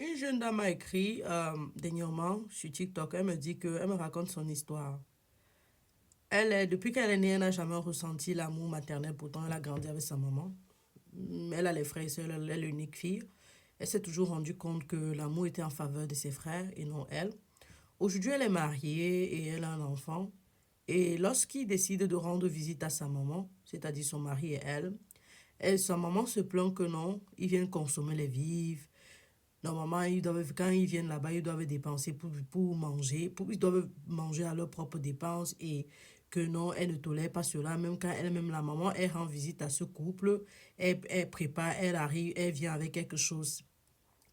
Une jeune dame m'a écrit dernièrement sur TikTok. Elle me dit qu'elle me raconte son histoire. Depuis qu'elle est née, elle n'a jamais ressenti l'amour maternel. Pourtant, elle a grandi avec sa maman. Elle a les frères et sœurs, elle est l'unique fille. Elle s'est toujours rendue compte que l'amour était en faveur de ses frères et non elle. Aujourd'hui, elle est mariée et elle a un enfant. Et lorsqu'il décide de rendre visite à sa maman, c'est-à-dire son mari et sa maman se plaint que non, ils viennent consommer les vivres. Normalement, quand ils viennent là-bas, ils doivent dépenser pour manger, ils doivent manger à leurs propres dépenses et que non, elle ne tolère pas cela. Même quand elle-même, la maman, elle rend visite à ce couple, elle prépare, elle arrive, elle vient avec quelque chose.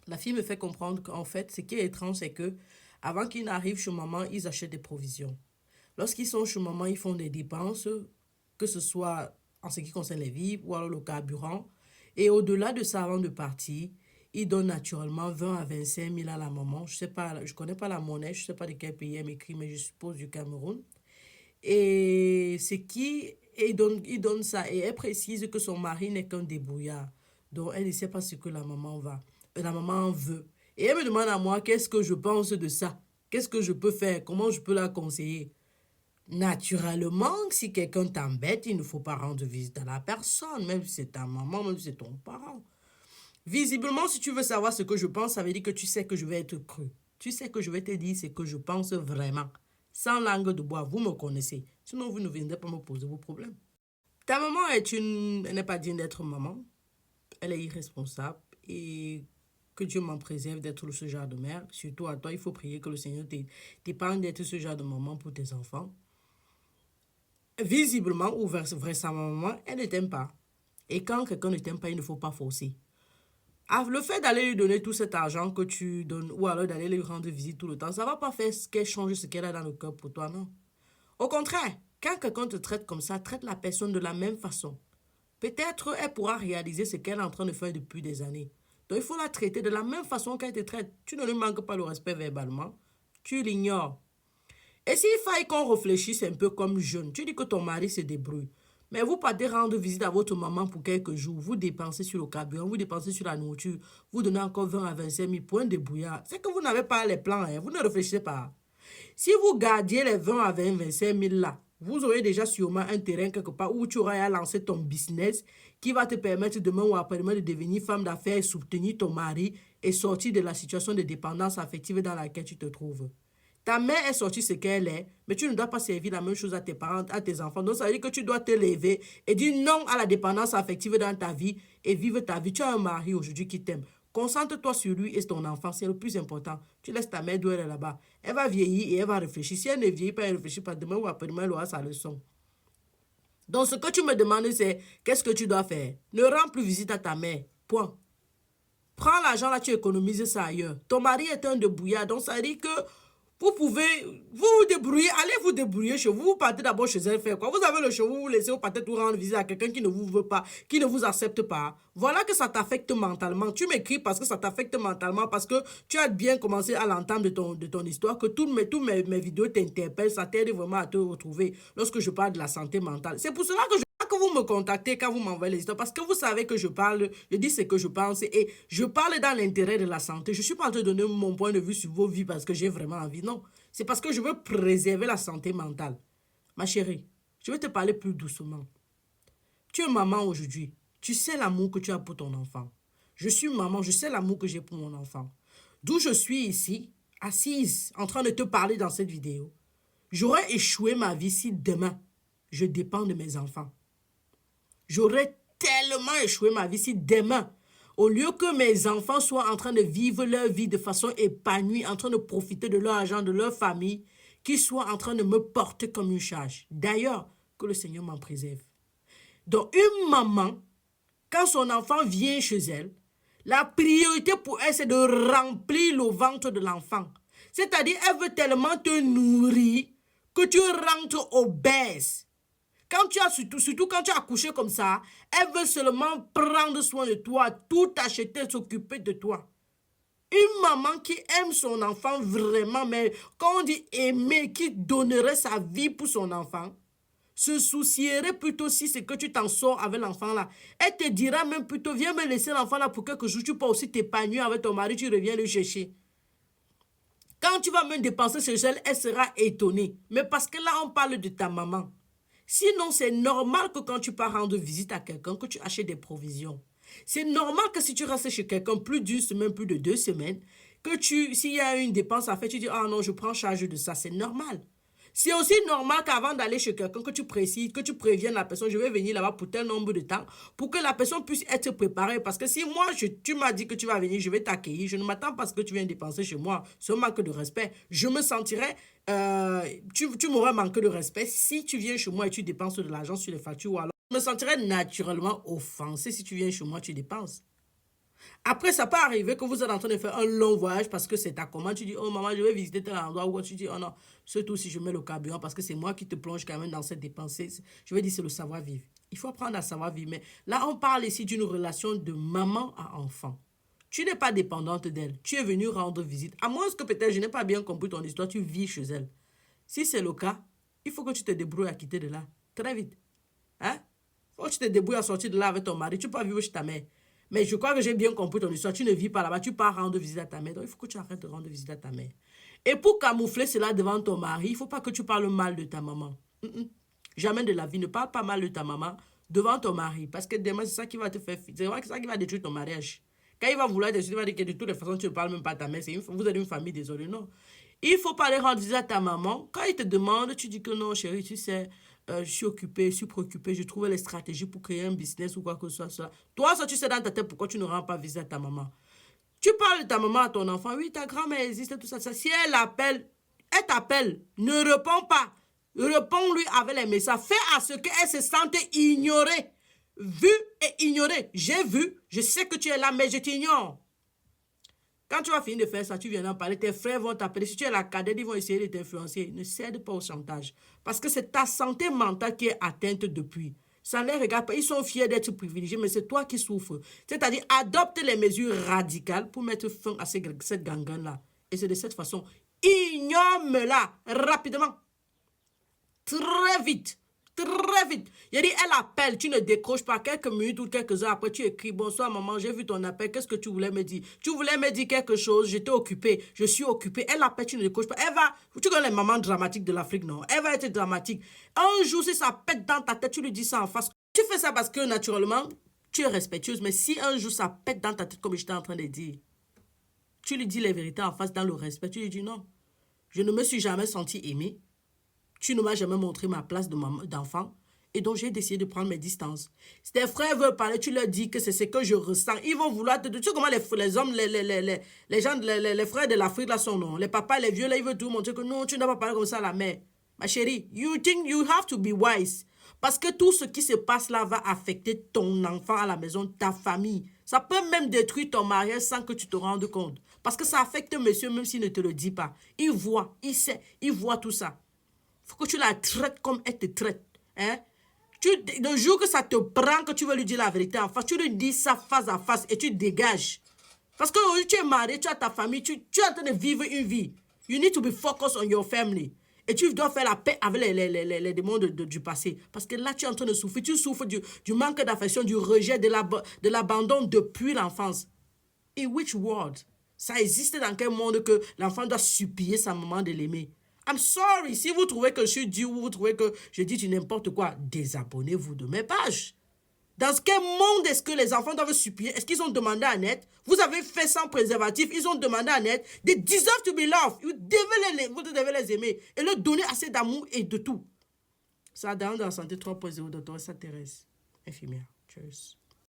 La fille me fait comprendre qu'en fait, ce qui est étrange, c'est que avant qu'ils n'arrivent chez maman, ils achètent des provisions. Lorsqu'ils sont chez maman, ils font des dépenses, que ce soit en ce qui concerne les vivres ou alors le carburant. Et au-delà de ça, avant de partir, ils donnent naturellement 20 à 25 000 à la maman. Je sais pas, je connais pas la monnaie, je sais pas de quel pays elle m'écrit, mais je suppose du Cameroun. Et c'est qui il donne ça. Et elle précise que son mari n'est qu'un débrouillard. Donc, elle ne sait pas ce que la maman veut. Et elle me demande à moi qu'est-ce que je pense de ça. Qu'est-ce que je peux faire? Comment je peux la conseiller? Naturellement, si quelqu'un t'embête, il ne faut pas rendre visite à la personne, même si c'est ta maman, même si c'est ton parent. Visiblement, si tu veux savoir ce que je pense, ça veut dire que tu sais que je vais être cru. Tu sais que je vais te dire ce que je pense vraiment. Sans langue de bois, vous me connaissez. Sinon, vous ne viendrez pas me poser vos problèmes. Ta maman elle n'est pas digne d'être maman. Elle est irresponsable. Et que Dieu m'en préserve d'être ce genre de mère. Surtout à toi, il faut prier que le Seigneur t'épargne d'être ce genre de maman pour tes enfants. Visiblement ou vraisemblablement, elle ne t'aime pas. Et quand quelqu'un ne t'aime pas, il ne faut pas forcer. Ah, le fait d'aller lui donner tout cet argent que tu donnes ou alors d'aller lui rendre visite tout le temps, ça ne va pas faire qu'elle change ce qu'elle a dans le cœur pour toi, non. Au contraire, quand quelqu'un te traite comme ça, traite la personne de la même façon. Peut-être elle pourra réaliser ce qu'elle est en train de faire depuis des années. Donc il faut la traiter de la même façon qu'elle te traite. Tu ne lui manques pas le respect verbalement, tu l'ignores. Et s'il faille qu'on réfléchisse un peu comme jeune, tu dis que ton mari se débrouille. Mais vous partez rendre visite à votre maman pour quelques jours, vous dépensez sur le carburant, vous dépensez sur la nourriture, vous donnez encore 20 à 25 000 points de brouillard. C'est que vous n'avez pas les plans, hein, vous ne réfléchissez pas. Si vous gardiez les 20 à 20, 25 000 là, vous aurez déjà sûrement un terrain quelque part où tu auras à lancer ton business qui va te permettre demain ou après-demain de devenir femme d'affaires, soutenir ton mari et sortir de la situation de dépendance affective dans laquelle tu te trouves. Ta mère est sortie ce qu'elle est, mais tu ne dois pas servir la même chose à tes parents, à tes enfants. Donc, ça veut dire que tu dois te lever et dire non à la dépendance affective dans ta vie et vivre ta vie. Tu as un mari aujourd'hui qui t'aime. Concentre-toi sur lui et ton enfant, c'est le plus important. Tu laisses ta mère d'où elle est là-bas. Elle va vieillir et elle va réfléchir. Si elle ne vieillit pas, elle ne réfléchit pas. Demain ou après-demain, elle aura sa leçon. Donc, ce que tu me demandes, c'est qu'est-ce que tu dois faire? Ne rends plus visite à ta mère. Point. Prends l'argent là, tu économises ça ailleurs. Ton mari est un débrouillard, donc ça veut dire que vous pouvez vous débrouiller, allez vous débrouiller chez vous. Vous partez d'abord chez elle faire quoi? Vous avez le chez vous, vous laissez, vous partez tout rendre visite à quelqu'un qui ne vous veut pas, qui ne vous accepte pas. Voilà que ça t'affecte mentalement. Tu m'écris parce que ça t'affecte mentalement, parce que tu as bien commencé à l'entendre de ton histoire, que toutes mes vidéos t'interpellent, ça t'aide vraiment à te retrouver lorsque je parle de la santé mentale. C'est pour cela que vous me contactez quand vous m'envoyez les histoires, parce que vous savez que je parle, je dis ce que je pense et je parle dans l'intérêt de la santé. Je ne suis pas en train de donner mon point de vue sur vos vies parce que j'ai vraiment envie, non. C'est parce que je veux préserver la santé mentale. Ma chérie, je vais te parler plus doucement. Tu es maman aujourd'hui. Tu sais l'amour que tu as pour ton enfant. Je suis maman, je sais l'amour que j'ai pour mon enfant. D'où je suis ici, assise, en train de te parler dans cette vidéo. J'aurais échoué ma vie si demain, je dépends de mes enfants. J'aurais tellement échoué ma vie si demain, au lieu que mes enfants soient en train de vivre leur vie de façon épanouie, en train de profiter de leur argent, de leur famille, qu'ils soient en train de me porter comme une charge. D'ailleurs, que le Seigneur m'en préserve. Donc, une maman, quand son enfant vient chez elle, la priorité pour elle, c'est de remplir le ventre de l'enfant. C'est-à-dire, elle veut tellement te nourrir que tu rentres obèse. Quand tu as, surtout quand tu as accouché comme ça, elle veut seulement prendre soin de toi, tout acheter, s'occuper de toi. Une maman qui aime son enfant vraiment, mais quand on dit aimer, qui donnerait sa vie pour son enfant, se soucierait plutôt si c'est que tu t'en sors avec l'enfant là. Elle te dira même plutôt, viens me laisser l'enfant là pour quelques jours, tu peux aussi t'épanouir avec ton mari, tu reviens le chercher. Quand tu vas même dépenser chez elle, elle sera étonnée. Mais parce que là, on parle de ta maman. Sinon, c'est normal que quand tu pars rendre visite à quelqu'un, que tu achètes des provisions. C'est normal que si tu restes chez quelqu'un plus d'une semaine, plus de 2 semaines, que s'il y a une dépense à faire, tu dis, ah non, je prends charge de ça. C'est normal. C'est aussi normal qu'avant d'aller chez quelqu'un, que tu précises, que tu préviennes la personne, je vais venir là-bas pour tel nombre de temps, pour que la personne puisse être préparée. Parce que si moi, tu m'as dit que tu vas venir, je vais t'accueillir, je ne m'attends pas à ce que tu viennes dépenser chez moi. C'est un manque de respect. Je me sentirais, tu m'aurais manqué de respect si tu viens chez moi et tu dépenses de l'argent sur les factures. Ou alors, je me sentirais naturellement offensé si tu viens chez moi, tu dépenses. Après, ça peut arriver que vous êtes en train de faire un long voyage parce que c'est ta commande. Tu dis, oh maman, je vais visiter tel endroit. Ou tu dis, oh non, surtout si je mets le carburant parce que c'est moi qui te plonge quand même dans cette dépense. Je vais dire, c'est le savoir-vivre. Il faut apprendre à savoir-vivre. Mais là, on parle ici d'une relation de maman à enfant. Tu n'es pas dépendante d'elle. Tu es venue rendre visite. À moins que peut-être je n'ai pas bien compris ton histoire, tu vis chez elle. Si c'est le cas, il faut que tu te débrouilles à quitter de là. Très vite. Hein? Il faut que tu te débrouilles à sortir de là avec ton mari. Tu peux pas vivre chez ta mère. Mais je crois que j'ai bien compris ton histoire. Tu ne vis pas là-bas, tu pars rendre visite à ta mère. Donc, il faut que tu arrêtes de rendre visite à ta mère. Et pour camoufler cela devant ton mari, il ne faut pas que tu parles mal de ta maman. Jamais de la vie. Ne parle pas mal de ta maman devant ton mari. Parce que demain, c'est ça qui va te faire... C'est ça qui va détruire ton mariage. Quand il va vouloir détruire, il va dire que de toutes les façons, tu ne parles même pas à ta mère. Vous êtes une famille, désolé. Non. Il ne faut pas aller rendre visite à ta maman. Quand il te demande, tu dis que non, chérie, tu sais... je suis occupée, je suis préoccupée, je trouvais les stratégies pour créer un business ou quoi que ce soit. Toi, ça, tu sais dans ta tête pourquoi tu ne rends pas visite à ta maman. Tu parles de ta maman à ton enfant, oui, ta grand-mère existe, tout ça. Si elle appelle, elle t'appelle, ne réponds pas. Réponds-lui avec les messages. Fais à ce qu'elle se sente ignorée. Vue et ignorée. J'ai vu, je sais que tu es là, mais je t'ignore. Quand tu vas finir de faire ça, tu viens d'en parler, tes frères vont t'appeler. Si tu es la cadette, ils vont essayer de t'influencer. Ne cède pas au chantage. Parce que c'est ta santé mentale qui est atteinte depuis. Ça ne les regarde pas. Ils sont fiers d'être privilégiés, mais c'est toi qui souffres. C'est-à-dire, adopte les mesures radicales pour mettre fin à cette gangrène-là. Et c'est de cette façon. Ignore-la rapidement. Très vite. Très vite. Il dit, elle appelle, tu ne décroches pas. Quelques minutes ou quelques heures après, tu écris, bonsoir maman, j'ai vu ton appel, qu'est-ce que tu voulais me dire? Tu voulais me dire quelque chose, j'étais occupée, je suis occupée. Elle appelle, tu ne décroches pas. Elle va, tu connais les mamans dramatiques de l'Afrique, non? Elle va être dramatique. Un jour, si ça pète dans ta tête, tu lui dis ça en face. Tu fais ça parce que naturellement, tu es respectueuse, mais si un jour ça pète dans ta tête, comme j'étais en train de dire, tu lui dis les vérités en face dans le respect, tu lui dis non, je ne me suis jamais sentie aimée. Tu ne m'as jamais montré ma place d'enfant. Et donc, j'ai décidé de prendre mes distances. Si tes frères veulent parler, tu leur dis que c'est ce que je ressens. Ils vont vouloir te... Tu sais comment les hommes, les gens, les frères de l'Afrique, là, sont non. Les papas, les vieux, là, ils veulent tout montrer que non, tu n'as pas parlé comme ça à la mère. Ma chérie, you have to be wise. Parce que tout ce qui se passe là va affecter ton enfant à la maison, ta famille. Ça peut même détruire ton mariage sans que tu te rendes compte. Parce que ça affecte monsieur, même s'il ne te le dit pas. Il voit, il sait, il voit tout ça. Il faut que tu la traites comme elle te traite. Hein? Le jour que ça te prend, que tu veux lui dire la vérité en face, tu lui dis ça face à face et tu dégages. Parce que tu es marié, tu as ta famille, tu es en train de vivre une vie. You need to be focused on your family. Et tu dois faire la paix avec les démons du passé. Parce que là, tu es en train de souffrir. Tu souffres du manque d'affection, du rejet, de l'abandon depuis l'enfance. In which world? Ça existe dans quel monde que l'enfant doit supplier sa maman de l'aimer? I'm sorry. Si vous trouvez que je suis dur ou vous trouvez que je dis du n'importe quoi, désabonnez-vous de mes pages. Dans quel monde est-ce que les enfants doivent supplier? Est-ce qu'ils ont demandé à naître? Vous avez fait sans préservatif, ils ont demandé à naître. They deserve to be loved. Vous devez les aimer et leur donner assez d'amour et de tout. Ça dans la santé 3.0 docteur Thérèse, infirmière. Cheers.